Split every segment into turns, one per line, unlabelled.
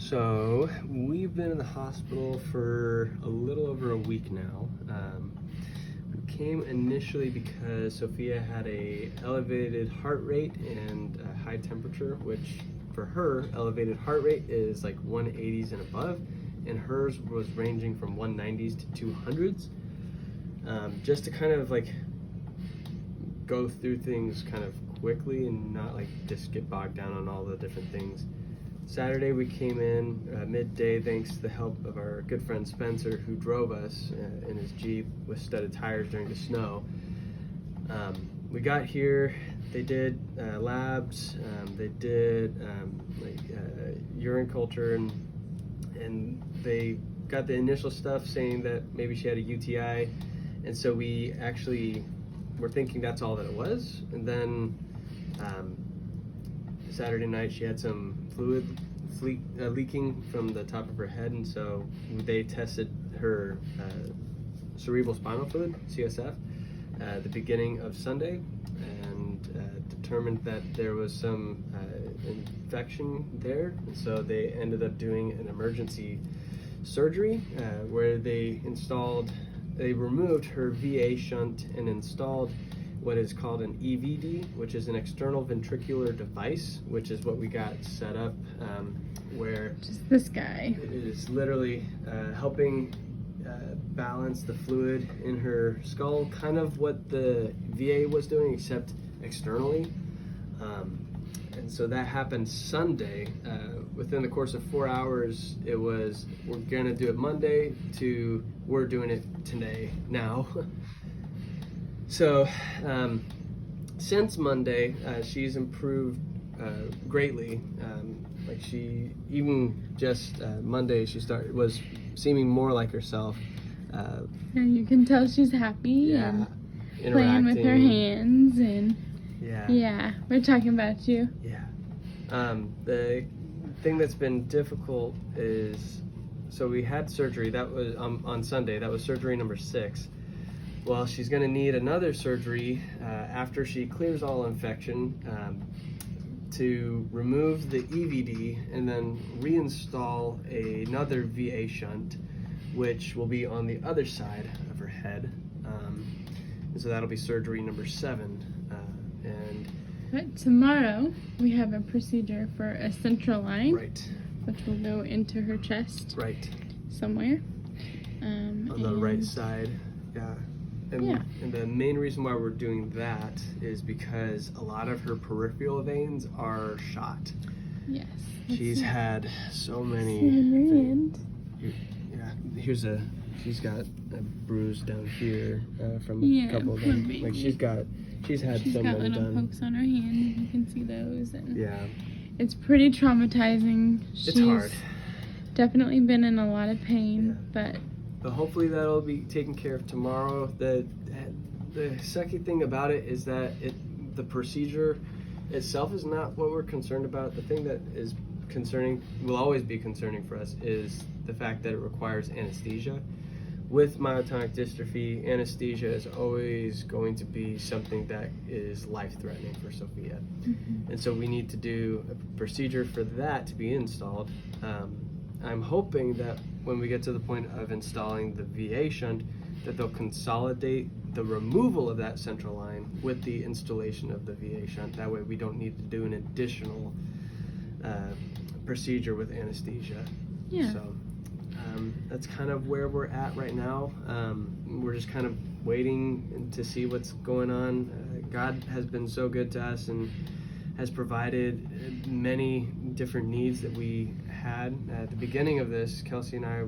So we've been in the hospital for a little over a week now. We came initially because Sophia had a elevated heart rate and a high temperature, which for her, elevated heart rate is like 180s and above, and hers was ranging from 190s to 200s. Just to kind of like go through things kind of quickly and not like just get bogged down on all the different things. Saturday we came in midday thanks to the help of our good friend Spencer, who drove us in his Jeep with studded tires during the snow. We got here, they did labs, they did urine culture, and they got the initial stuff saying that maybe she had a UTI, and so we actually were thinking that's all that it was. And then Saturday night she had some fluid leaking from the top of her head, and so they tested her cerebral spinal fluid, CSF, at the beginning of Sunday, and determined that there was some infection there, and so they ended up doing an emergency surgery where they removed her VA shunt and installed what is called an EVD, which is an external ventricular device, which is what we got set up, where
just this guy.
It is literally helping balance the fluid in her skull, kind of what the VA was doing, except externally. And so that happened Sunday. Within the course of 4 hours, it was, we're gonna do it Monday, to we're doing it today, now. So since Monday, she's improved greatly. Like she, even just Monday, she was seeming more like herself.
And you can tell she's happy and playing with her hands, and yeah, we're talking about you.
Yeah. The thing that's been difficult is, so we had surgery, that was on Sunday, that was surgery number 6. Well, she's going to need another surgery after she clears all infection to remove the EVD and then reinstall another VA shunt, which will be on the other side of her head. And so that'll be surgery number 7.
But tomorrow we have a procedure for a central line,
right,
which will go into her chest,
right,
somewhere.
On the right side, yeah. And the main reason why we're doing that is because a lot of her peripheral veins are shot.
Yes.
She's had so many. Yeah, she's got a bruise down here from a couple of them. Like she's had so many
little
done.
pokes on her hand. You can see those, and
yeah,
it's pretty traumatizing.
It's hard.
Definitely been in a lot of pain, but
hopefully that'll be taken care of tomorrow. The second thing about it is that the procedure itself is not what we're concerned about. The thing that is concerning, will always be concerning for us, is the fact that it requires anesthesia. With myotonic dystrophy, anesthesia is always going to be something that is life-threatening for Sophia. Mm-hmm. And so we need to do a procedure for that to be installed. I'm hoping that when we get to the point of installing the VA shunt, that they'll consolidate the removal of that central line with the installation of the VA shunt. That way we don't need to do an additional procedure with anesthesia.
Yeah.
So that's kind of where we're at right now. We're just kind of waiting to see what's going on. God has been so good to us and has provided many different needs that we had. At the beginning of this, Kelsey and I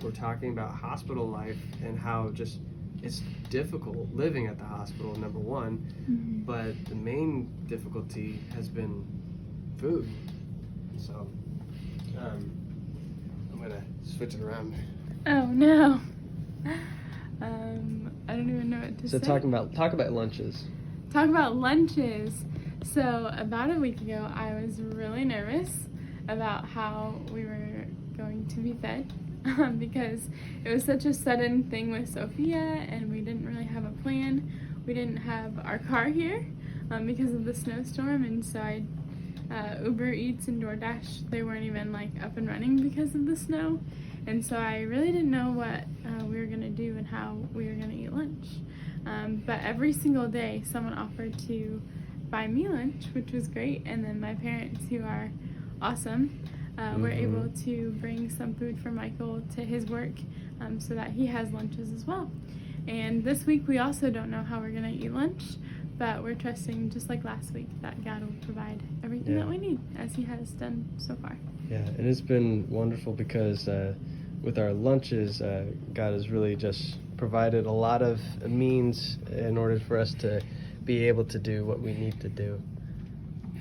were talking about hospital life and how just it's difficult living at the hospital, number one, but the main difficulty has been food. So I'm gonna switch it around.
Oh no. I don't even know what to say.
So talk about lunches.
Talk about lunches. So about a week ago, I was really nervous about how we were going to be fed because it was such a sudden thing with Sophia, and we didn't really have a plan. We didn't have our car here because of the snowstorm, and so I Uber Eats and DoorDash, they weren't even like up and running because of the snow. And so I really didn't know what we were gonna do and how we were gonna eat lunch. But every single day someone offered to buy me lunch, which was great. And then my parents, who are awesome, were able to bring some food for Michael to his work so that he has lunches as well. And this week we also don't know how we're gonna eat lunch, but we're trusting, just like last week, that God will provide everything that we need, as He has done so far.
Yeah, and it's been wonderful because with our lunches, God has really just provided a lot of means in order for us to be able to do what we need to do.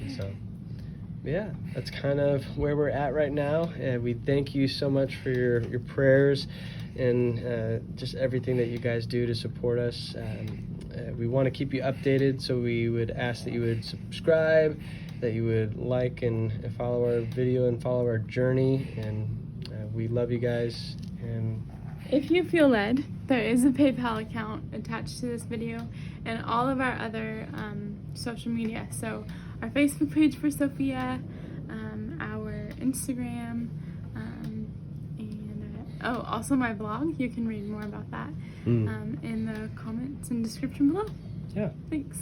And so, yeah, that's kind of where we're at right now. And we thank you so much for your prayers and just everything that you guys do to support us. We want to keep you updated, so we would ask that you would subscribe, that you would like and follow our video and follow our journey. And we love you guys. And
if you feel led, there is a PayPal account attached to this video and all of our other social media. So our Facebook page for Sophia, our Instagram, and also my blog. You can read more about that in the comments and description below.
Yeah.
Thanks.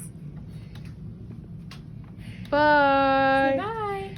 Bye.
Bye.